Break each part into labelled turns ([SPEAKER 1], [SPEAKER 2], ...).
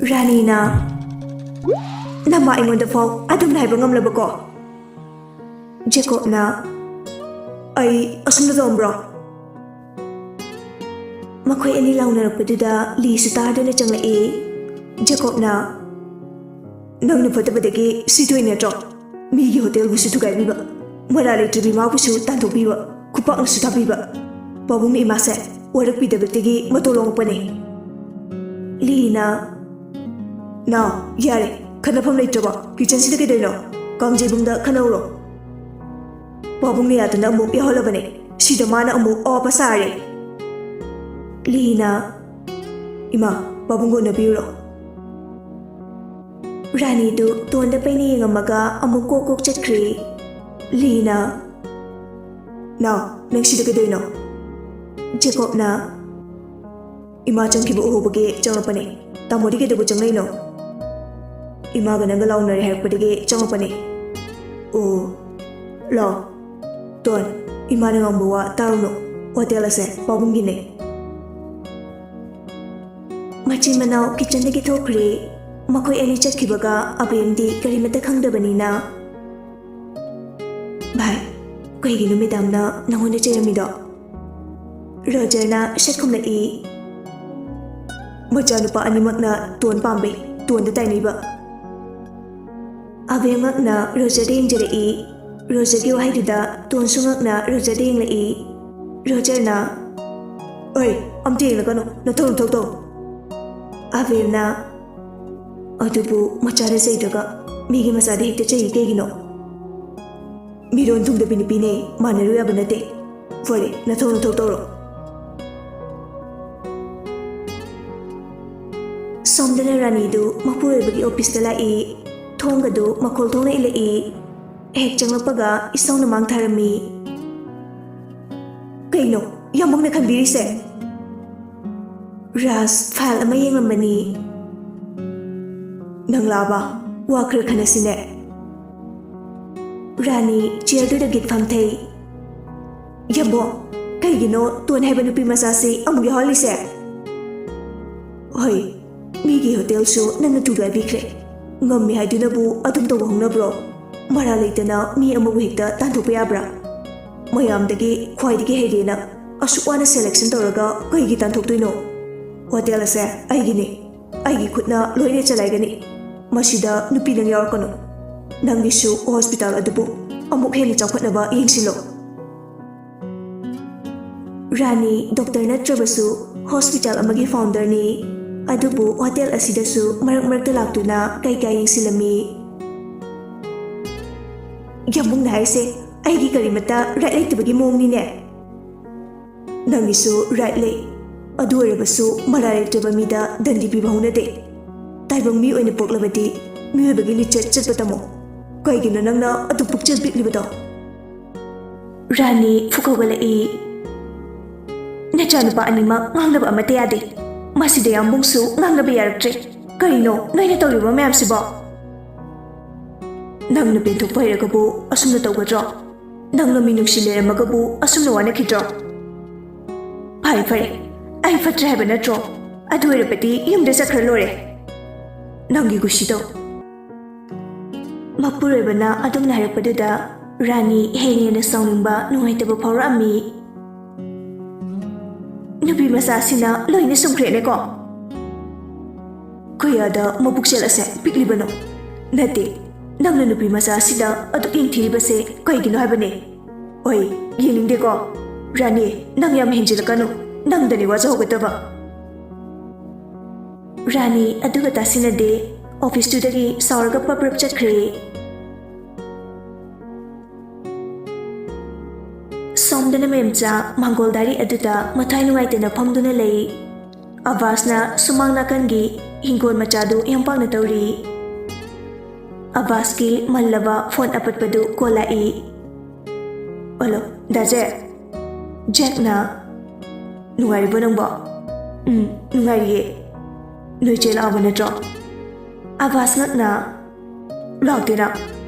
[SPEAKER 1] Ranina Nama ingon the fog adum na ibangam labako Jacob na ay asum na dombro Makoy ani law na nagpaduda li sa tarda na chang lai Jacob na Nang napatabadagi sitoy na to Migi hotel gusto to biba Marali tribi mga gusto tanto biba Kupak na suta biba Babong ni imase Warak pidabagtagi matulong pa ni Lina Na, yari Kanapam na ito ba Kitchen sila kayo no Kang jibong da kanawro Babong niya ito na umuk ihola ba ni Sida mana umuk o pasari Lina Ima, babong ko na biro Rani do tuwanda pa iniyang amaga amuk kokok chakri Lina Na, nang sida kayo no Jacob na Ima chang kibo uhubagi chang pa ni Tamo di kayo chang no Ima ka nang galaw na reher padagi chang pa ni O Lo Tuan Ima na ngang buwa taro no Hotel ase babong gini Machin manaw kitchen na kitokri Makoy ani chakkibaga abiyamdi karimata khangdabanina Bhai Kaigino midam na nangonda chayamido Roger na shakum na i Machanupa animak na tuan pambe tuan da tainiba Abiyamak na Roger ding jere i Roger gi wahai duda tuan sungak na Roger ding la i Roger na Oi am ding la kano na thong thong thong Abiyam na Adubu machare saydaga migi masade hekta chayi kegino Miron thungda pinipine manaru yabanate Fore na thong thong toro Somdana Rani do mapure bagi office tala I thonga do makol thongna ila I hek changlapaga isong namang tharami Kaino yamong na khanbiri se Ras file ama yenglamani Nang laba wakra khanasine Rani chair do da git famthei Yabo kaigino tuan haiba nupi masasi amugi holi se Hoi Migi hotel su nang tudai bikre Ngammi haiduna bu atum tawa hongna bro Mara leitana mi amugu hekta tanthokpa yabra Mayamdagi khwaidagi heidena asukwana selection toraga kaigi tanthoktoino Hotel ase aigini Aigi khutna loine chalaigani Masida nupi nang yawarkano Nangisu hospital adubu amuk heni chawkhatnaba yengsilo Rani doctor natrabasu hospital amagi founder ni Adubu hotel asidasu marak laktuna kai yengsilami Yamung na haise aigi karimata right late tibagi mongni ne Nangisu right late Adu arabasu marare tibamida dandi bibahuna de Taibang mi oina poklabadi mi bagi lichat chatpatamo Kaigino nangna adu pukchas biklibato Rani fukawala I Nachanupa anima ngangnaba amate yade Masida yambungsu ngangnaba yaraktre Karino noina tawriba mayam siba Nangna penthokpa hairagabu asumna tawgadro Nangna minungsi leramagabu asumna wanakidro Phai phare ai fatre haiba natro adu erapati yumda sakra lore Nangi gushito Mapurebana adum naharapaduda Rani hengena sauningba nungaitaba phawrami Nubi masasina loina sumkrene ko Kuyada mabuksel ase piklibano Nate nangna nubi masasida adu ingthiribase kaigino haibane Oi yeningde ko Rani nang yam henjilakano nangdani waja hogataba Rani aduga tasina de office to dagi sawarga paprap chakre Somdana memcha mangoldari aduda mathai nuaitena phamduna lei Avasna sumangna kangi hingol machadu yampangna tawri Avaski mallaba phone apatpadu kolai Alo daje Jack na Nungari ba nangba Nungari Noi chela aba natro Avas ngakna Lagtena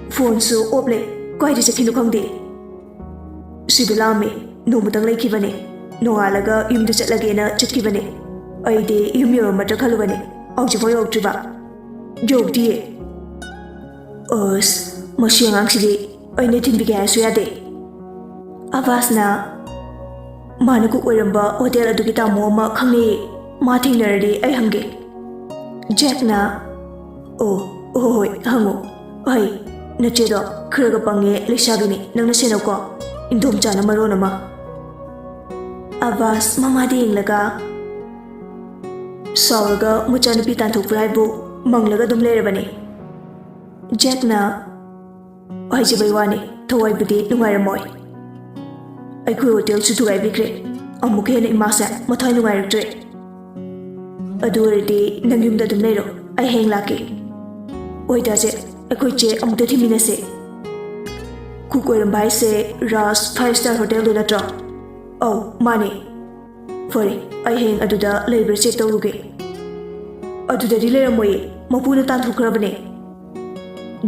[SPEAKER 1] phone su ople Kaidi chakhinu khangde Sidulame nomutang laikibane Nongalaga yumda chatlagena chatkibane Aide yum yoramatra khalubane ꯍꯧꯖꯤꯛꯐꯥꯎ ꯌꯧꯔꯛꯇ꯭ꯔꯤꯕ ꯌꯧꯔꯛꯇꯤꯌꯦ ꯑꯁ ꯃꯁꯤ ꯑꯉꯥꯡꯁꯤꯗꯤ ꯑꯩꯅ ꯊꯤꯟꯕꯤꯒꯦ ꯍꯥꯏꯔꯁꯨ ꯌꯥꯗꯦ ꯑꯕꯥꯁꯅ ꯃꯥꯅ cook ꯑꯣꯏꯔꯝꯕ hotel ꯑꯗꯨꯒꯤ ꯇꯥꯃꯣ ꯑꯃ ꯈꯪꯅꯩꯌꯦ ꯃꯥ ꯊꯦꯡꯅꯔꯗꯤ ꯑꯩ ꯍꯪꯒꯦ ꯖꯦꯛꯅ ꯑꯣ ꯍꯣꯏ ꯍꯪꯉꯣ ꯑꯩ ꯅꯆꯦꯗꯣ ꯈꯔꯒ ꯄꯪꯉꯦ ꯂꯩꯁꯥꯕꯤꯅꯤ ꯅꯪꯅ ꯁꯦꯟꯅꯧꯀꯣ ꯏꯟꯗꯣꯝꯆꯥꯅ ꯃꯔꯣꯟ ꯑꯃ ꯑꯕꯥꯁ ꯃꯃꯥꯗ ꯌꯦꯡꯂꯒ ꯁꯥꯎꯔꯒ ꯃꯆꯥꯅꯨꯄꯤ ꯇꯥꯟꯊꯣꯛꯄ꯭ꯔꯥ ꯍꯥꯏꯕꯨ ꯃꯪꯂꯒ ꯑꯗꯨꯝ ꯂꯩꯔꯕꯅꯤ ꯖꯦꯛꯅ ꯍꯥꯏꯖꯕꯩ ꯋꯥꯅꯤ ꯊꯋꯥꯏꯕꯨꯗꯤ ꯅꯨꯡꯉꯥꯏꯔꯝꯃꯣꯏ ꯑꯩꯈꯣꯏ ꯍꯣꯇꯦꯜꯁꯨ ꯊꯨꯒꯥꯏꯕꯤꯈ꯭ꯔꯦ ꯑꯃꯨꯛ ꯍꯦꯟꯅ ꯏꯃꯥꯁꯦ ꯃꯊ꯭ꯋꯥꯏ ꯅꯨꯡꯉꯥꯏꯔꯛꯇ꯭ꯔꯦ ꯑꯗꯨ ꯑꯣꯏꯔꯗꯤ ꯅꯪ ꯌꯨꯝꯗ ꯑꯗꯨꯝ ꯂꯩꯔꯣ ꯑꯩ ꯍꯌꯦꯡ ꯂꯥꯛꯀꯦ ꯍꯣꯏꯗꯥꯁꯦ ꯑꯩꯈꯣꯏ ꯆꯦ ꯑꯃꯨꯛꯇ ꯊꯤꯃꯤꯟꯅꯁꯦ ꯀꯨꯛ ꯑꯣꯏꯔꯝꯕ ꯍꯥꯏꯁꯦ ꯔꯥꯖ 5-star ꯍꯣꯇꯦꯜꯗꯣ ꯅꯠꯇ꯭ꯔꯣ ꯑꯧ ꯃꯥꯅꯦ ꯐꯔꯦ ꯑꯩ ꯍꯌꯦꯡ ꯑꯗꯨꯗ ꯂꯩꯕ꯭ꯔꯥ ꯆꯦꯛ ꯇꯧꯔꯨꯒꯦ ꯑꯗꯨꯗꯗꯤ ꯂꯩꯔꯝꯃꯣꯏꯌꯦ ꯃꯄꯨꯅ ꯇꯥꯟꯊꯣꯛꯈ꯭ꯔꯕꯅꯦ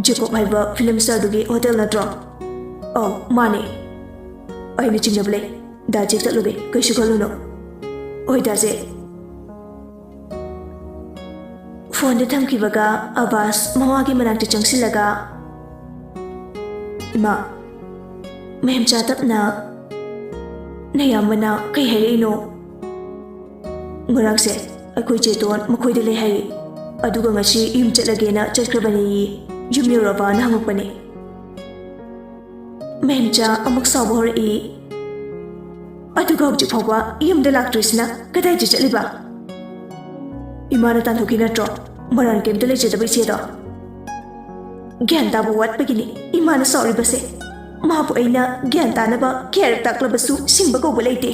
[SPEAKER 1] ꯖꯦꯀꯣꯕ ꯍꯥꯏꯕ ꯐꯤꯂꯝ ꯁ꯭ꯇꯥꯔꯗꯨꯒꯤ ꯍꯣꯇꯦꯜ ꯅꯠꯇ꯭ꯔꯣ ꯑꯧ ꯃꯥꯅꯦ ꯑꯩꯅ ꯆꯤꯡꯅꯕ ꯂꯩ ꯗꯥ ꯆꯦꯛ ꯆꯠꯂꯨꯒꯦ ꯀꯩꯁꯨ ꯈꯜꯂꯨꯅꯣ ꯍꯣꯏ ꯗꯥꯁꯦ ꯐꯣꯟꯗ ꯊꯝꯈꯤꯕꯒ ꯑꯕꯥꯁ ꯃꯃꯥꯒꯤ ꯃꯅꯥꯛꯇ ꯆꯪꯁꯤꯜꯂꯒ ꯏꯃꯥ ꯃꯦꯝꯆꯥ ꯇꯞꯅ ꯅꯌꯥꯝꯕꯅ ꯀꯩ ꯍꯥꯏꯔꯛꯏꯅꯣ ꯉꯔꯥꯡꯁꯦ ꯑꯩꯈꯣꯏ ꯆꯦꯇꯣꯟ ꯃꯈꯣꯏꯗ ꯂꯩ ꯍꯥꯏꯌꯦ ꯑꯗꯨꯒ ꯉꯁꯤ ꯌꯨꯝ ꯆꯠꯂꯒꯦꯅ ꯆꯠꯈ꯭ꯔꯕꯅꯦꯌꯦ ꯌꯨꯝ ꯌꯧꯔꯕꯅ ꯍꯪꯉꯛꯄꯅꯦ ꯃꯦꯝꯆꯥ ꯑꯃꯨꯛ ꯁꯥꯎꯕ ꯍꯧꯔꯛꯏ ꯑꯗꯨꯒ ꯍꯧꯖꯤꯛ ꯐꯥꯎꯕ ꯌꯨꯝꯗ ꯂꯥꯛꯇ꯭ꯔꯤꯁꯤꯅ ꯀꯗꯥꯏꯗ ꯆꯠꯂꯤꯕ ꯏꯃꯥꯅ ꯇꯥꯟꯊꯣꯛꯈꯤ ꯅꯠꯇ꯭ꯔꯣ ꯃꯔꯥꯟ ꯀꯩꯝꯇ ꯂꯩꯖꯗꯕ ꯏꯆꯦꯗꯣ ꯒ꯭ꯌꯥꯟ ꯇꯥꯕ ꯋꯥꯠꯄꯒꯤꯅꯤ ꯏꯃꯥꯅ ꯁꯥꯎꯔꯤꯕꯁꯦ ꯃꯥꯕꯨ ꯑꯩꯅ ꯒ꯭ꯌꯥꯟ ꯇꯥꯅꯕ ꯀꯌꯥꯔꯛ ꯇꯥꯛꯂꯕꯁꯨ ꯁꯤꯡꯕ ꯀꯧꯕ ꯂꯩꯇꯦ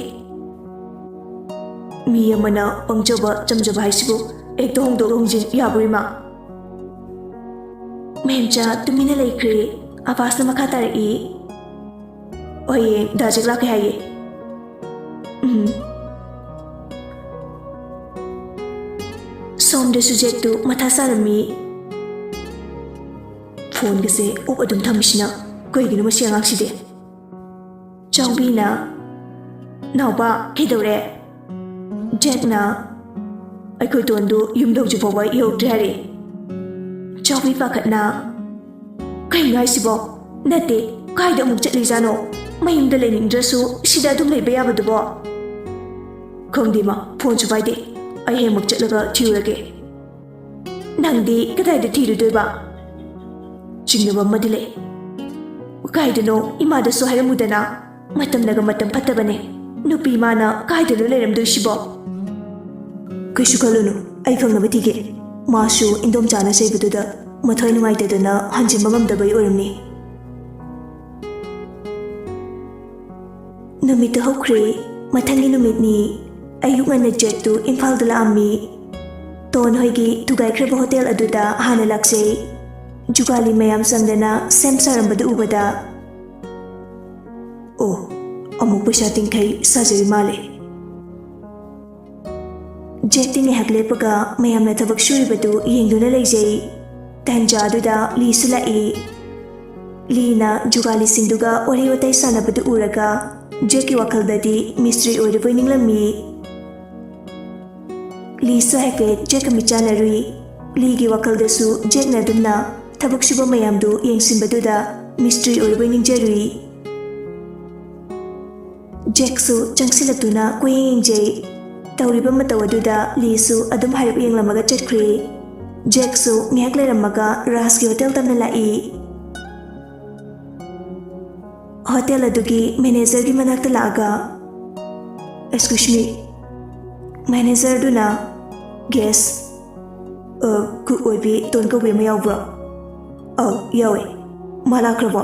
[SPEAKER 1] ꯃꯤ ꯑꯃꯅ ꯄꯪꯖꯕ ꯆꯝꯖꯕ ꯍꯥꯏꯁꯤꯕꯨ ꯍꯦꯛꯇ ꯍꯣꯡꯗꯣꯛ ꯍꯣꯡꯖꯤꯟ ꯌꯥꯕ꯭ꯔꯣ ꯏꯃꯥ ꯃꯦꯝꯆꯥ ꯇꯨꯃꯤꯟꯅ ꯂꯩꯈ꯭ꯔꯦ ꯑꯕꯥꯁꯅ ꯃꯈꯥ ꯇꯥꯔꯛꯏ ꯍꯌꯦꯡ ꯗꯥ ꯖꯦꯛ ꯂꯥꯛꯀꯦ ꯍꯥꯏꯌꯦ ꯁꯣꯝꯗꯁꯨ ꯖꯦꯛꯇꯨ ꯃꯊꯥ ꯁꯥꯔꯝꯃꯤ ꯐꯣꯟꯒꯁꯦ ꯑꯣꯞ ꯑꯗꯨꯝ ꯊꯝꯃꯤꯁꯤꯅ ꯀꯩꯒꯤꯅꯣ ꯃꯁꯤ ꯑꯉꯥꯡꯁꯤꯗꯤ ꯆꯥꯎꯕꯤꯅ ꯅꯥꯎꯕ ꯀꯩꯗꯧꯔꯦ ꯖꯦꯛꯅ ꯑꯩꯈꯣꯏ ꯇꯣꯟꯗꯨ ꯌꯨꯝꯗ ꯍꯧꯖꯤꯛ ꯐꯥꯎꯕ ꯌꯧꯔꯛꯇ꯭ꯔꯦ ꯍꯥꯏꯔꯦ ꯆꯥꯎꯕꯤ ꯄꯥꯈꯠꯅ ꯀꯩꯅꯣ ꯍꯥꯏꯁꯤꯕꯣ ꯅꯠꯇꯦ ꯀꯥꯏꯗ ꯑꯃꯨꯛ ꯆꯠꯂꯤꯖꯥꯅꯣ ꯃꯌꯨꯝꯗ ꯂꯩꯅꯤꯡꯗ꯭ꯔꯁꯨ ꯁꯤꯗ ꯑꯗꯨꯝ ꯂꯩꯕ ꯌꯥꯕꯗꯨꯕꯣ ꯈꯪꯗꯦ ꯃꯥ ꯐꯣꯟꯁꯨ ꯄꯥꯏꯗꯦ ꯑꯩ ꯍꯌꯦꯡꯃꯛ ꯆꯠꯂꯒ ꯊꯤꯔꯨꯔꯒꯦ ꯅꯪꯗꯤ ꯀꯗꯥꯏꯗ ꯊꯤꯔꯨꯗꯣꯏꯕ ꯆꯤꯡꯅꯕ ꯑꯃꯗꯤ ꯂꯩ ꯀꯥꯏꯗꯅꯣ ꯏꯃꯥꯗꯁꯨ ꯍꯥꯏꯔꯝꯃꯨꯗꯅ ꯃꯇꯝꯅꯒ ꯃꯇꯝ ꯐꯠꯇꯕꯅꯦ ꯅꯨꯄꯤ ꯏꯃꯥꯅ ꯀꯥꯏꯗꯅꯣ ꯂꯩꯔꯝꯗꯣꯏꯁꯤꯕꯣ ꯀꯩꯁꯨ ꯈꯜꯂꯨꯅꯨ ꯑꯩ ꯈꯪꯅꯕ ꯊꯤꯒꯦ ꯃꯥꯁꯨ ꯏꯟꯗꯣꯝꯆꯥꯅ ꯆꯩꯕꯗꯨꯗ ꯃꯊ꯭ꯋꯥꯏ ꯅꯨꯡꯉꯥꯏꯇꯗꯅ ꯍꯟꯖꯤꯟꯕ ꯉꯝꯗꯕꯩ ꯑꯣꯏꯔꯝꯅꯤ ꯅꯨꯃꯤꯠꯇꯨ ꯍꯧꯈ꯭ꯔꯦ ꯃꯊꯪꯒꯤ ꯅꯨꯃꯤꯠꯅꯤ ꯑꯌꯨꯛ ꯉꯟꯅ ꯖꯦꯛꯇꯨ ꯏꯝꯐꯥꯜꯗ ꯂꯥꯛꯑꯝꯃꯤ ꯇꯣꯟ ꯍꯣꯏꯒꯤ ꯊꯨꯒꯥꯏꯈ꯭ꯔꯕ ꯍꯣꯇꯦꯜ ꯑꯗꯨꯗ ꯍꯥꯟꯅ ꯂꯥꯛꯆꯩ ꯖꯨꯒꯥꯂꯤ ꯃꯌꯥꯝ ꯆꯪꯗꯅ ꯁꯦꯝ ꯁꯥꯔꯝꯕꯗꯨ ꯎꯕꯗ ꯑꯣ ꯑꯃꯨꯛ ꯄꯩꯁꯥ ꯇꯤꯡꯈꯩ ꯁꯥꯖꯔꯤ ꯃꯥꯜꯂꯦ ꯖꯦꯛꯇꯤ ꯉꯥꯏꯍꯥꯛ ꯂꯦꯞꯄꯒ ꯃꯌꯥꯝꯅ ꯊꯕꯛ ꯁꯨꯔꯤꯕꯗꯨ ꯌꯦꯡꯗꯨꯅ ꯂꯩꯖꯩ ꯇꯟꯖꯥ ꯑꯗꯨꯗ ꯂꯤꯁꯨ ꯂꯥꯛꯏ ꯂꯤꯅ ꯖꯨꯒꯥꯂꯤꯁꯤꯡꯗꯨꯒ ꯋꯥꯔꯤ ꯋꯥꯇꯥꯏ ꯁꯥꯟꯅꯕꯗꯨ ꯎꯔꯒ ꯖꯦꯛꯀꯤ ꯋꯥꯈꯜꯗꯗꯤ ꯃꯤꯁꯇ꯭ꯔꯤ ꯑꯣꯏꯔꯕꯣꯏ ꯅꯤꯡꯂꯝꯃꯤ ꯂꯤꯁꯨ ꯍꯥꯏꯐꯦꯠ ꯖꯦꯛꯀ ꯃꯤꯆꯥꯟꯅꯔꯨꯏ ꯂꯤꯒꯤ ꯋꯥꯈꯜꯗꯁꯨ ꯖꯦꯛꯅ ꯑꯗꯨꯝꯅ ꯊꯕꯛ ꯁꯨꯕ ꯃꯌꯥꯝꯗꯨ ꯌꯦꯡꯁꯤꯟꯕꯗꯨꯗ ꯃꯤꯁꯇ꯭ꯔꯤ ꯑꯣꯏꯔꯕꯣꯏ ꯅꯤꯡꯖꯔꯨꯏ ꯖꯦꯛꯁꯨ ꯆꯪꯁꯤꯜꯂꯛꯇꯨꯅ ꯀꯣꯌꯦꯡ ꯌꯦꯡꯖꯩ ꯇꯧꯔꯤꯕ ꯃꯇꯧ ꯑꯗꯨꯗ ꯂꯤꯁꯨ ꯑꯗꯨꯝ ꯍꯥꯏꯔꯞ ꯌꯦꯡꯂꯝꯃꯒ ꯆꯠꯈ꯭ꯔꯦ ꯖꯦꯛꯁꯨ ꯉꯥꯏꯍꯥꯛ ꯂꯩꯔꯝꯃꯒ ꯔꯥꯖꯀꯤ ꯍꯣꯇꯦꯜ ꯇꯝꯅ ꯂꯥꯛꯏ ꯍꯣꯇꯦꯜ ꯑꯗꯨꯒꯤ ꯃꯦꯅꯦꯖꯔꯒꯤ ꯃꯅꯥꯛꯇ ꯂꯥꯛꯑꯒ ꯑꯦꯛꯁꯀ꯭ꯌꯨꯁ ꯃꯤ ꯃꯦꯅꯦꯖꯔꯗꯨꯅ ꯒꯦꯁ ꯀꯨꯛ ꯑꯣꯏꯕꯤ ꯇꯣꯟ ꯀꯧꯕꯤ ꯑꯃ ꯌꯥꯎꯕ꯭ꯔꯣ ꯑꯧ ꯌꯥꯎꯋꯦ ꯃꯥ ꯂꯥꯛꯈ꯭ꯔꯕꯣ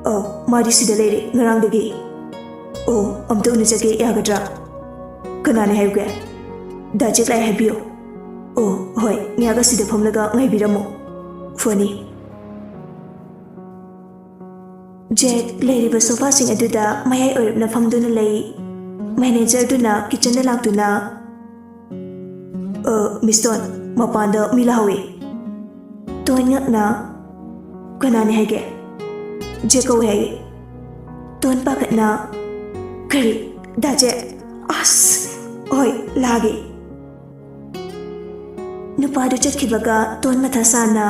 [SPEAKER 1] ꯑꯧ ꯃꯥꯗꯤ ꯁꯤꯗ ꯂꯩꯔꯦ ꯉꯔꯥꯡꯗꯒꯤ ꯑꯣ ꯑꯝꯇ ꯎꯅꯖꯒꯦ ꯌꯥꯒꯗ꯭ꯔꯥ ꯀꯅꯥꯅꯦ ꯍꯥꯏꯕꯒꯦ ꯗꯥ ꯖꯦꯛ ꯂꯥꯛꯑꯦ ꯍꯥꯏꯕꯤꯌꯨ ꯑꯣ ꯍꯣꯏ ꯉꯥꯏꯍꯥꯛ ꯑꯁꯤꯗ ꯐꯝꯂꯒ ꯉꯥꯏꯕꯤꯔꯝꯃꯣ ꯐꯅꯤ ꯖꯦꯛ ꯂꯩꯔꯤꯕ ꯁꯣꯐꯥꯁꯤꯡ ꯑꯗꯨꯗ ꯃꯌꯥꯏ ꯑꯣꯏꯔꯞꯅ ꯐꯝꯗꯨꯅ ꯂꯩ ꯃꯦꯅꯦꯖꯔꯗꯨꯅ ꯀꯤꯆꯟꯗ ꯂꯥꯛꯇꯨꯅ ꯃꯤꯁ ꯇꯣꯟ ꯃꯄꯥꯟꯗ ꯃꯤ ꯂꯥꯛꯍꯧꯋꯤ ꯇꯣꯟ ꯉꯛꯅ ꯀꯅꯥꯅꯦ ꯍꯥꯏꯒꯦ ꯖꯦꯛ ꯀꯧꯋꯦ ꯍꯥꯏꯌꯦ ꯇꯣꯟ ꯄꯥꯈꯠꯅ ꯀꯔꯤ ꯗꯥ ꯖꯦꯛ ꯑꯁ ꯍꯣꯏ ꯂꯥꯛꯑꯒꯦ ꯅꯨꯄꯥꯗꯨ ꯆꯠꯈꯤꯕꯒ ꯇꯣꯟ ꯃꯊꯥ ꯁꯥꯅ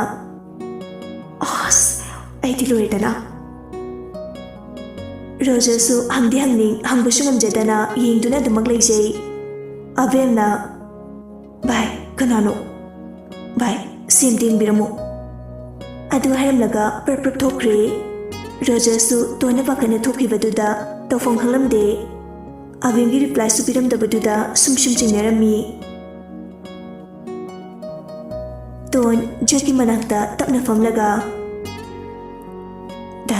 [SPEAKER 1] ꯑꯁ ꯑꯩꯗꯤ ꯂꯣꯏꯔꯦꯗꯅ ꯔꯣꯖꯔꯁꯨ ꯍꯪꯗꯤ ꯍꯪꯅꯤꯡ ꯍꯪꯕꯁꯨ ꯉꯝꯖꯗꯅ ꯌꯦꯡꯗꯨꯅ ꯑꯗꯨꯃꯛ ꯂꯩꯖꯩ ꯑꯕꯦꯝꯅ ꯚꯥꯏ ꯀꯅꯥꯅꯣ ꯚꯥꯏ ꯁꯦꯝꯗ ꯌꯦꯡꯕꯤꯔꯝꯃꯨ ꯑꯗꯨ ꯍꯥꯏꯔꯝꯂꯒ ꯄ꯭ꯔꯞ ꯊꯣꯛꯈ꯭ꯔꯦ ꯔꯣꯖꯔꯁꯨ ꯇꯣꯟꯅ ꯄꯥꯈꯠꯅ ꯊꯣꯛꯈꯤꯕꯗꯨꯗ ꯇꯧꯐꯝ ꯈꯪꯂꯝꯗꯦ ꯑꯕꯦꯝꯒꯤ ꯔꯤꯄ꯭ꯂꯥꯏꯁꯨ ꯄꯤꯔꯝꯗꯕꯗꯨꯗ ꯁꯨꯝ ꯆꯤꯡꯅꯔꯝꯃꯤ ꯇꯣꯟ ꯖꯦꯛꯀꯤ ꯃꯅꯥꯛꯇ ꯇꯞꯅ ꯐꯝꯂꯒ ꯗꯥ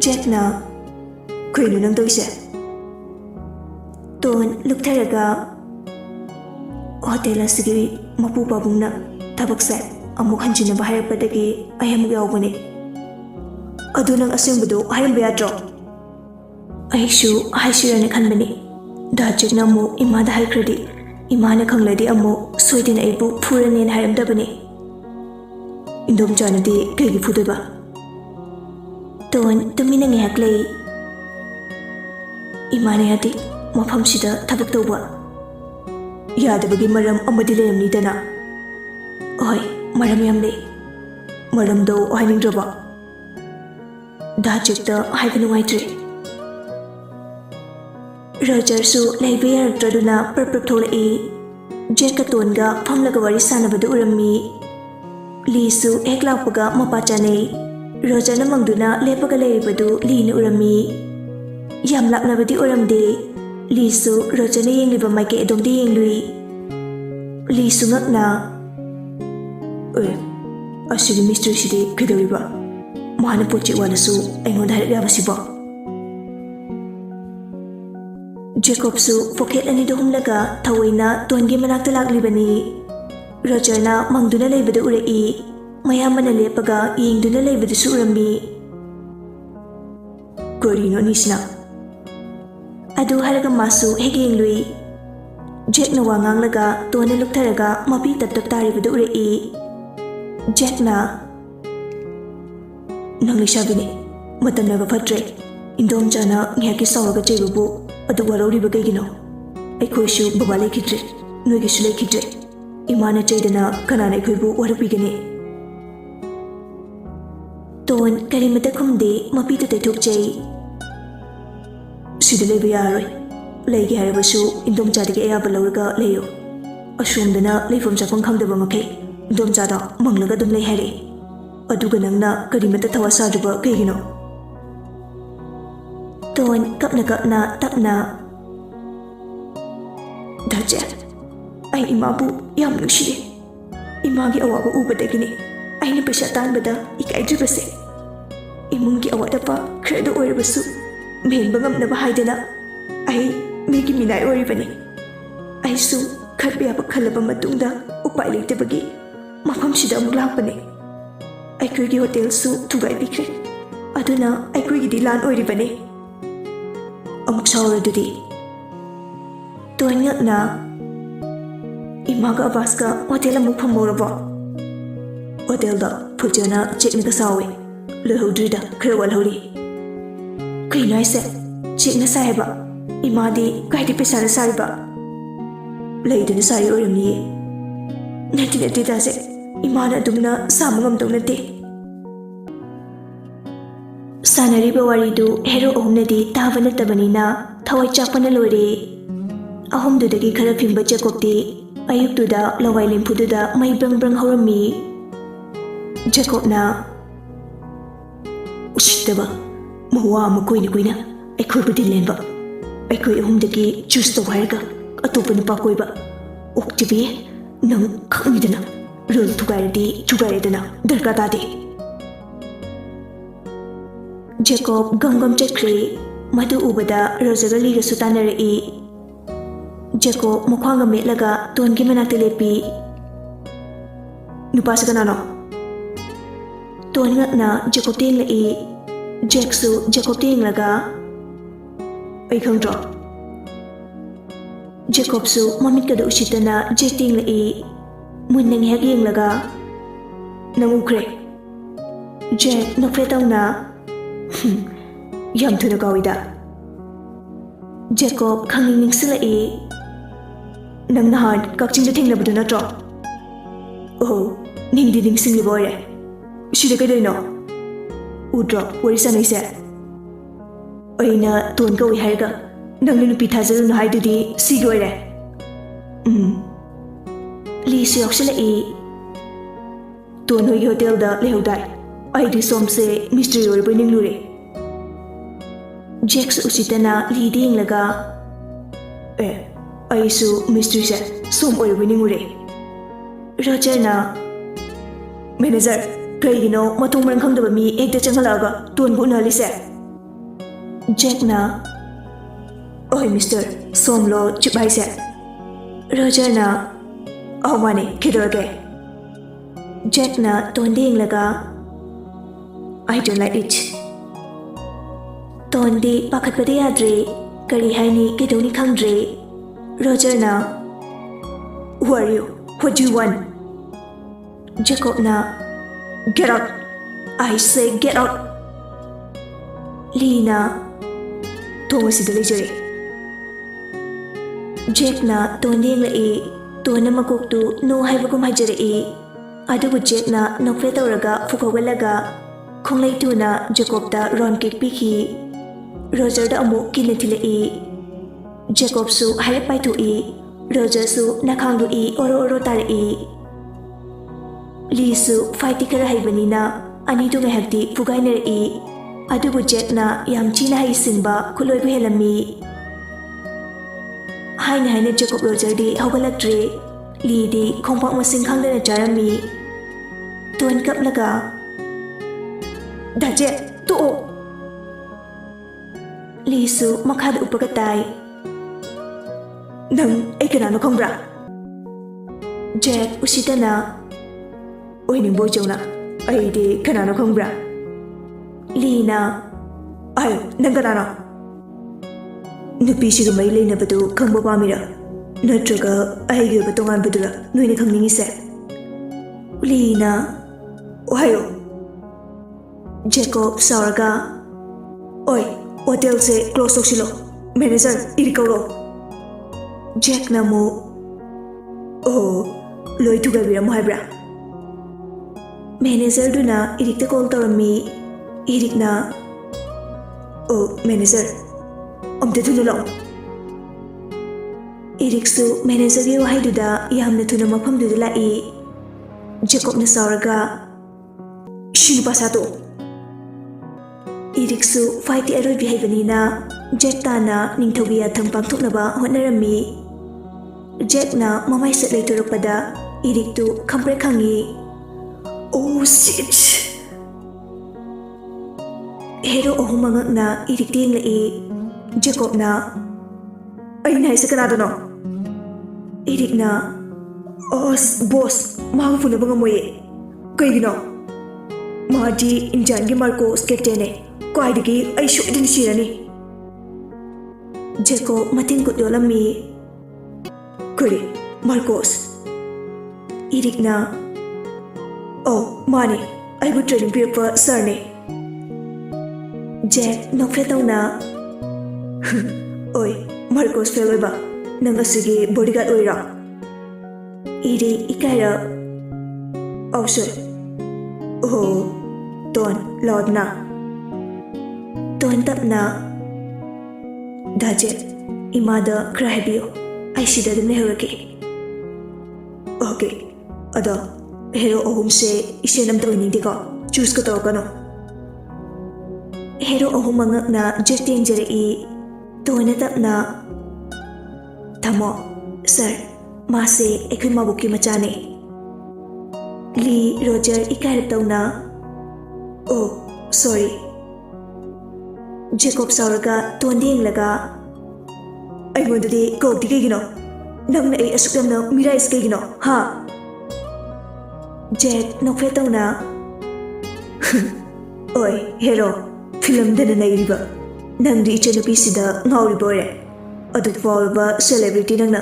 [SPEAKER 1] ꯖꯦꯛꯅ ꯀꯩꯅꯣ ꯅꯪ ꯇꯧꯏꯁꯦ ꯇꯣꯟ ꯂꯨꯛꯊꯔꯒ ꯍꯣꯇꯦꯜ ꯑꯁꯤꯒꯤ ꯃꯄꯨ ꯄꯥꯕꯨꯡꯅ ꯊꯕꯛꯁꯦ ꯑꯃꯨꯛ ꯍꯟꯖꯤꯟꯅꯕ ꯍꯥꯏꯔꯛꯄꯗꯒꯤ ꯑꯩ ꯑꯃꯨꯛ ꯌꯥꯎꯕꯅꯤ ꯑꯗꯨ ꯅꯪ ꯑꯁꯦꯡꯕꯗꯣ ꯍꯥꯏꯔꯝꯕ ꯌꯥꯗ꯭ꯔꯣ ꯑꯩꯁꯨ ꯍꯥꯏꯁꯤꯔꯅ ꯈꯟꯕꯅꯤ ꯗꯥ ꯖꯦꯛꯅ ꯑꯃꯨꯛ ꯏꯃꯥꯗ ꯍꯥꯏꯈ꯭ꯔꯗꯤ ꯏꯃꯥꯅ ꯈꯪꯂꯗꯤ ꯑꯃꯨꯛ ꯁꯣꯏꯗꯅ ꯑꯩꯕꯨ ꯐꯨꯔꯅꯦꯅ ꯍꯥꯏꯔꯝꯗꯕꯅꯤ ꯏꯟꯗꯣꯝꯆꯥꯅꯗꯤ ꯀꯩꯒꯤ ꯐꯨꯗꯣꯏꯕ ꯇꯣꯟ ꯇꯨꯃꯤꯟꯅ ꯉꯥꯏꯍꯥꯛ ꯂꯩ ꯏꯃꯥꯅ ꯌꯥꯗꯦ ꯃꯐꯝꯁꯤꯗ ꯊꯕꯛ ꯇꯧꯕ ꯌꯥꯗꯕꯒꯤ ꯃꯔꯝ ꯑꯃꯗꯤ ꯂꯩꯔꯝꯅꯤꯗꯅ ꯍꯣꯏ ꯃꯔꯝ ꯌꯥꯝ ꯂꯩ ꯃꯔꯝꯗꯣ ꯍꯥꯏꯅꯤꯡꯗ꯭ꯔꯕ ꯗꯥ ꯖꯦꯛꯇ ꯍꯥꯏꯕ ꯅꯨꯡꯉꯥꯏꯇ꯭ꯔꯦ ꯔꯣꯖꯔꯁꯨ ꯂꯩꯕ ꯌꯥꯔꯛꯇ꯭ꯔꯗꯨꯅ ꯄ꯭ꯔꯞ ꯊꯣꯛꯂꯛꯏ ꯖꯦꯛꯀ ꯇꯣꯟꯒ ꯐꯝꯂꯒ ꯋꯥꯔꯤ ꯁꯥꯟꯅꯕꯗꯨ ꯎꯔꯝꯃꯤ ꯂꯤꯁꯨ ꯍꯦꯛ ꯂꯥꯛꯄꯒ ꯃꯄꯥ ꯆꯥꯅꯩ ꯔꯣꯖꯔꯅ ꯃꯪꯗꯨꯅ ꯂꯦꯞꯄꯒ ꯂꯩꯔꯤꯕꯗꯨ ꯂꯤꯅ ꯎꯔꯝꯃꯤ ꯌꯥꯝ ꯂꯥꯞꯅꯕꯗꯤ ꯑꯣꯏꯔꯝꯗꯦ ꯂꯤꯁꯨ ꯔꯣꯖꯔꯅ ꯌꯦꯡꯂꯤꯕ ꯃꯥꯏꯀꯩ ꯑꯗꯣꯝꯗ ꯌꯦꯡꯂꯨꯏ ꯂꯤꯁꯨ ꯉꯛꯅ ꯑꯁꯤꯒꯤ ꯃꯤꯁꯇ꯭ꯔꯤꯁꯤꯗꯤ ꯀꯩꯗꯧꯔꯤꯕ ꯃꯥꯅ ꯄꯣꯠ ꯆꯩ ꯋꯥꯠꯂꯁꯨ ꯑꯩꯉꯣꯟꯗ ꯍꯥꯏꯔꯛ ꯌꯥꯕꯁꯤꯕꯣ ꯖꯦꯀꯣꯕꯁꯨ ꯄꯣꯀꯦꯠ ꯑꯅꯤꯗꯨ ꯍꯨꯝꯂꯒ ꯊꯑꯣꯏꯅ ꯇꯣꯟꯒꯤ ꯃꯅꯥꯛꯇ ꯂꯥꯛꯂꯤꯕꯅꯤ ꯔꯣꯖꯔꯅ ꯃꯪꯗꯨꯅ ꯂꯩꯕꯗꯨ ꯎꯔꯛꯏ ꯃꯌꯥꯝꯕꯅ ꯂꯦꯞꯄꯒ ꯌꯦꯡꯗꯨꯅ ꯂꯩꯕꯗꯨꯁꯨ ꯎꯔꯝꯃꯤ ꯀꯔꯤꯅꯣ ꯑꯅꯤꯁꯤꯅ ꯑꯗꯨ ꯍꯥꯏꯔꯒ ꯃꯥꯁꯨ ꯍꯦꯛ ꯌꯦꯡꯂꯨꯏ ꯖꯦꯛꯅ ꯋꯥ ꯉꯥꯡꯂꯒ ꯇꯣꯟꯅ ꯂꯨꯛꯊꯔꯒ ꯃꯄꯤ ꯇꯞ ꯇꯥꯔꯤꯕꯗꯨ ꯎꯔꯛꯏ ꯖꯦꯛꯅ ꯅꯪ ꯂꯩꯁꯥꯕꯤꯅꯤ ꯃꯇꯝ ꯅꯥꯏꯕ ꯐꯠꯇ꯭ꯔꯦ ꯏꯟꯗꯣꯝꯆꯥꯅ ꯉꯥꯏꯍꯥꯛꯀꯤ ꯁꯥꯎꯔꯒ ꯆꯩꯕꯕꯨ ꯑꯗꯨ ꯋꯥꯔꯧꯔꯤꯕ ꯀꯩꯒꯤꯅꯣ ꯑꯩꯈꯣꯏꯁꯨ ꯕꯕꯥ ꯂꯩꯈꯤꯗ꯭ꯔꯦ ꯅꯣꯏꯒꯤꯁꯨ ꯂꯩꯈꯤꯗ꯭ꯔꯦ ꯏꯃꯥꯅ ꯆꯩꯗꯅ ꯀꯅꯥꯅ ꯑꯩꯈꯣꯏꯕꯨ ꯋꯥꯔꯧꯕꯤꯒꯅꯤ ꯇꯣꯟ ꯀꯔꯤꯃꯇ ꯈꯨꯝꯗꯦ ꯃꯄꯤꯗꯨ ꯇꯩꯊꯣꯛꯆꯩ ꯁꯤꯗ ꯂꯩꯕ ꯌꯥꯔꯔꯣꯏ ꯂꯩꯒꯦ ꯍꯥꯏꯔꯕꯁꯨ ꯏꯟꯗꯣꯝꯆꯥꯗꯒꯤ ꯑꯌꯥꯕ ꯂꯧꯔꯒ ꯂꯩꯌꯨ ꯑꯁꯣꯝꯗꯅ ꯂꯩꯐꯝ ꯆꯥꯐꯝ ꯈꯪꯗꯕ ꯃꯈꯩ ꯏꯟꯗꯣꯝꯆꯥꯗ ꯃꯪꯂꯒ ꯑꯗꯨꯝ ꯂꯩ ꯍꯥꯏꯔꯛꯏ ꯑꯗꯨꯒ ꯅꯪꯅ ꯀꯔꯤꯃꯇ ꯊꯋꯥ ꯁꯥꯗ꯭ꯔꯤꯕ ꯀꯩꯒꯤꯅꯣ ꯇꯣꯟ ꯀꯞꯅ ꯇꯞꯅ ꯗꯥ ꯖꯦꯛ ꯑꯩ ꯏꯃꯥꯕꯨ ꯌꯥꯝ ꯅꯨꯡꯁꯤꯌꯦ ꯏꯃꯥꯒꯤ ꯑꯋꯥꯕ ꯎꯕꯗꯒꯤꯅꯤ ꯑꯩꯅ ꯄꯩꯁꯥ ꯇꯥꯟꯕꯗ ꯏꯀꯥꯏꯗ꯭ꯔꯤꯕꯁꯦ ꯏꯃꯨꯡꯒꯤ ꯑꯋꯥꯠ ꯑꯄꯥ ꯈꯔꯗ ꯑꯣꯏꯔꯕꯁꯨ ꯃꯦꯟꯕ ꯉꯝꯅꯕ ꯍꯥꯏꯗꯅ ꯑꯩ ꯃꯤꯒꯤ ꯃꯤꯅꯥꯏ ꯑꯣꯏꯔꯤꯕꯅꯤ ꯑꯩꯁꯨ ꯈꯠꯄ ꯌꯥꯕ ꯈꯜꯂꯕ ꯃꯇꯨꯡꯗ ꯎꯄꯥꯏ ꯂꯩꯇꯕꯒꯤ ꯃꯐꯝꯁꯤꯗ ꯑꯃꯨꯛ ꯂꯥꯛꯄꯅꯤ ꯑꯩꯈꯣꯏꯒꯤ ꯍꯣꯇꯦꯜꯁꯨ ꯊꯨꯒꯥꯏꯕꯤꯈ꯭ꯔꯦ ꯑꯗꯨꯅ ꯑꯩꯈꯣꯏꯒꯤꯗꯤ ꯂꯥꯟ ꯑꯣꯏꯔꯤꯕꯅꯤ ꯑꯃꯨꯛ ꯁꯥꯎꯔꯗꯨꯗꯤ ꯇꯣꯟ ꯉꯛꯅ ꯏꯃꯥꯒ ꯑꯕꯥꯁꯀ ꯍꯣꯇꯦꯜ ꯑꯃꯨꯛ ꯐꯝꯍꯧꯔꯕꯣ ꯍꯣꯇꯦꯜꯗ ꯐꯖꯅ ꯆꯦꯛꯅꯒ ꯁꯥꯎꯋꯦ ꯂꯣꯏꯍꯧꯗ꯭ꯔꯤꯗ ꯈꯔ ꯋꯥꯠꯍꯧꯔꯤ ꯀꯩꯅꯣ ꯍꯥꯏꯁꯦ ꯆꯦꯛꯅ ꯁꯥꯏ ꯍꯥꯏꯕ ꯏꯃꯥꯗꯤ ꯀꯥꯏꯗꯤ ꯄꯩꯁꯥꯅ ꯁꯥꯔꯤꯕ ꯂꯩꯗꯨꯅ ꯁꯥꯔꯤ ꯑꯣꯏꯔꯝꯅꯤꯌꯦ ꯅꯠꯇꯦ ꯗꯥꯁꯦ ꯏꯃꯥꯅ ꯑꯗꯨꯝꯅ ꯁꯥꯕ ꯉꯝꯗꯧ ꯅꯠꯇꯦ ꯁꯥꯟꯅꯔꯤꯕ ꯋꯥꯔꯤꯗꯨ ꯍꯦꯔꯣ ꯑꯍꯨꯝꯅꯗꯤ ꯇꯥꯕ ꯅꯠꯇꯕꯅꯤꯅ ꯊꯋꯥꯏ ꯆꯥꯛꯄꯅ ꯂꯣꯏꯔꯦ ꯑꯍꯨꯝꯗꯨꯗꯒꯤ ꯈꯔ ꯐꯤꯡꯕ ꯖꯦꯀꯣꯕꯇꯤ ꯑꯌꯨꯛꯇꯨꯗ ꯂꯋꯥꯏ ꯂꯦꯝꯐꯨꯗꯨꯗ ꯃꯩ ꯕ꯭ꯔꯪ ꯍꯧꯔꯝꯃꯤ ꯖꯦꯀꯣꯕꯅ ꯎꯁꯤꯠꯇꯕ ꯃꯋꯥ ꯑꯃ ꯀꯨꯏꯅ ꯑꯩꯈꯣꯏꯕꯨ ꯗꯤꯜꯂꯦꯟꯕ ꯑꯩꯈꯣꯏ ꯑꯍꯨꯝꯗꯒꯤ ꯆꯨꯁ ꯇꯧ ꯍꯥꯏꯔꯒ ꯑꯇꯣꯞꯄ ꯅꯨꯄꯥ ꯀꯣꯏꯕ ꯑꯣꯛꯆꯕꯤ ꯅꯪ ꯈꯪꯉꯤꯗꯅ ꯔꯨꯜ ꯊꯨꯒꯥꯏꯔꯦꯗꯅ ꯗꯔꯀꯥꯔ ꯇꯥꯗꯦ ꯖꯦꯀꯣꯕ ꯒꯝ ꯆꯠꯈ꯭ꯔꯦ ꯃꯗꯨ ꯎꯕꯗ ꯔꯣꯖꯔꯒ ꯂꯤꯒꯁꯨ ꯇꯥꯟꯅꯔꯛꯏ ꯖꯦꯀꯣꯕ ꯃꯈ꯭ꯋꯥꯡꯒ ꯃꯦꯠꯂꯒ ꯇꯣꯟꯒꯤ ꯃꯅꯥꯛꯇ ꯂꯦꯞꯄꯤ ꯅꯨꯄꯥꯁꯤ ꯀꯅꯥꯅꯣ ꯇꯣꯟ ꯉꯛꯅ ꯖꯦꯀꯣꯕꯇ ꯌꯦꯡꯂꯛꯏ ꯖꯦꯛꯁꯨ ꯖꯦꯀꯣꯕꯇ ꯌꯦꯡꯂꯒ ꯑꯩ ꯈꯪꯗ꯭ꯔꯣ ꯖꯦꯀꯣꯕꯁꯨ ꯃꯃꯤꯠꯀꯗ ꯎꯁꯤꯠꯇꯅ ꯖꯦꯛꯇ ꯌꯦꯡꯂꯛꯏ ꯃꯨꯟꯅ ꯉꯥꯏꯍꯥꯛ ꯌꯦꯡꯂꯒ ꯅꯪ ꯎꯈ꯭ꯔꯦ ꯖꯦꯛ ꯅꯣꯛꯐꯦꯠ ꯇꯧꯅ ꯌꯥꯝ ꯊꯨꯅ ꯀꯥꯎꯏꯗ ꯖꯦꯀꯣꯕ ꯈꯪꯅꯤꯡ ꯅꯤꯡꯁꯤꯡꯂꯛꯏ ꯅꯪ ꯅꯍꯥꯟ ꯀꯛꯆꯤꯡꯗ ꯊꯦꯡꯅꯕꯗꯨ ꯅꯠꯇ꯭ꯔꯣ Oh, ningdi ningsing libore. Sida kaidoino. Udro, wari sanaise. Oina ton ka wi haiga. Nang nupi thajaru na haidudi sigoire. Li su yoksila e. Ton hoi hotel da lehodai. Ai di somse mystery ori boining lure. Jax usitana li ding laga. Ai su mystery se som ori boining lure. Roger na manager kaigino matung marang khangdaba mi ekta changalaga ton bu na lise. Jack na Oi Mr. Somlo chibai se. Roger na Oh mane kidorage. Jack na ton ding laga I don't like it. Ton di pakat pade yadre kari haini kidoni khangdre. Roger na Who are you? What do you want? Jacob na Get out. I say get out. Lee na Thomas idale jare. Jack na ton ding la e ton na makok tu no haibagum hajare e. Adubu Jack na nokfe tawraga fukawalaga khonglai tu na Jacob da ron cake piki. Roger da amu kinethile e. Jacob su hai pai tu e. Roger su nakhang du e oro oro tar e. Lee su fight kara haibani na ani du ngahakti fugainer e. Adubu Jack na yam china hai singba khuloi bu helami. Haina haina Jacob Roger di hawalaktre. Lee di khongpak masing khangdana charami. Tuan kap laga. Daje tu. Lee su makhad upagatai. Nang ay kanano khangbra. Jack usitana. Oy ning boy chawna. Ay di kanano khangbra. Lee na ay nang kanano. Nupi siga mai leinabadu khangba pamira. Natraga aygi ba tongan badura noina khangningi se. Lee na Ohayo. Jacob sauraga. Oi, hotel se close oksilo. Manager irikauro. Jack na mo. Oh, loi tuga biramu haibra. Manager du na irikta call tawami. Irik na. Oh, manager. Amta thuna lao. Irik su manager ye wahai du da yamna thuna mafam du da lai. Jacob na sauraga. Shinu pasato. Irik su fight eroi behavior na. Jack ta na ningthogiya thangpang thuknaba hotnarami. Jack na mamai set leiturakpada Irik tu khampre khangi. Oh shit. Hero ohumangak na Irik ting lai. Jacob na Aina isa kanado no. Irik na boss mahu puna banga moye. Kaigino Mahadi injan gi Marcos captain ko aidigi ai shu din sirani. Jacob mating kut dolami. Kuri Marcos. Irik na Oh mani ai bu training paper sir ne. Jack nokfe tawna. Oi Marcos fellow ba nang asigi bodyguard oira. Iri ikaira. Oh sir. Oh Ton loud na. Ton tap na. Daje imada krahibiyo. Ai sida dum lehrake. Okay. Ada hero ohum se isenam tawini diko. Choose ko taw kano. Hero ohum mangak na jetting jere i. Ton tap na. Thamo, sir, mase ekhui mabuki machane. Lee Roger ikarap taw na. Oh, sorry. Jacob sauraga tonding laga. Ay mondadi kog di kagino. Nang na ay asukam na mirais kagino, ha? Jack nokfe taw na. Oy, hero, film dana na iriba. Nang di ichanupi sida ngawribore. Adut fawba celebrity nang na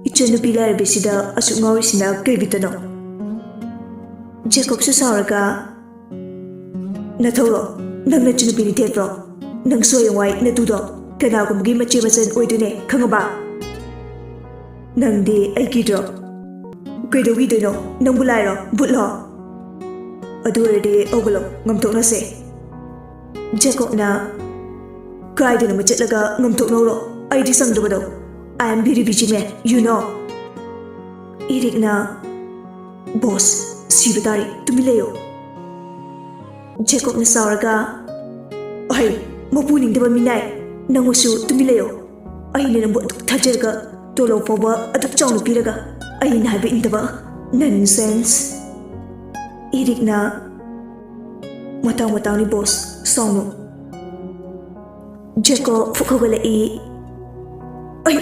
[SPEAKER 1] ichanupi larabi sida asuk ngawri sina kaibitano. Jacob su sauraga. Nathoro, nang na chanupi ni tetro. Nang soyawai na tudo. Kanagumgi machi masan oidune kangaba. Nang di ay kidro. ꯀꯩꯗꯧꯒꯤꯗꯣꯏꯅꯣ ꯅꯪꯕꯨ ꯂꯥꯏꯔꯣ ꯕꯨꯠꯂꯣ ꯑꯗꯨ ꯑꯣꯏꯔꯗꯤ ꯍꯧꯒꯠꯂꯣ ꯉꯝꯊꯣꯛꯅꯁꯦ ꯖꯦꯀꯣꯕꯅ ꯀꯥꯏꯗꯅꯣꯃ ꯆꯠꯂꯒ ꯉꯝꯊꯣꯛꯅꯧꯔꯣ ꯑꯩꯗꯤ ꯁꯪꯗꯕꯗꯣ I am very busy man you know ꯏꯔꯤꯛꯅ Bose ꯁꯤꯕ ꯇꯥꯔꯦ ꯇꯨꯃꯤꯟ ꯂꯩꯌꯣ ꯖꯦꯀꯣꯕꯅ ꯁꯥꯎꯔꯒ ꯑꯩ ꯃꯄꯨꯅꯤꯡꯗꯕ ꯃꯤꯅꯥꯏ ꯅꯪꯁꯨ ꯇꯨꯃꯤꯟ ꯂꯩꯌꯣ ꯑꯩꯅ ꯅꯪꯕꯨ ꯑꯗꯨꯛ ꯊꯥꯖꯔꯒ ꯇꯣꯂꯣꯞ ꯐꯥꯎꯕ ꯑꯗꯨꯛ ꯆꯥꯎꯅ ꯄꯤꯔꯒ ꯑꯩꯅ ꯍꯥꯏꯕ ꯏꯟꯗꯕ ꯅꯟꯁꯦꯟꯁ ꯏꯔꯤꯛꯅ ꯃꯇꯥꯡꯅꯤ ꯕꯣꯁ ꯁꯥꯎꯅꯨ ꯖꯦꯀꯣꯕ ꯐꯨꯛ ꯍꯧꯒꯠꯂꯛꯏ ꯑꯩ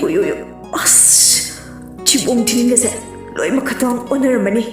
[SPEAKER 1] ꯑꯁ ꯆꯤꯕꯣꯡ ꯊꯤꯟꯒꯁꯦ ꯂꯣꯏꯅꯃꯛ ꯈꯇꯪ ꯑꯣꯟꯅꯔꯝꯃꯅꯤ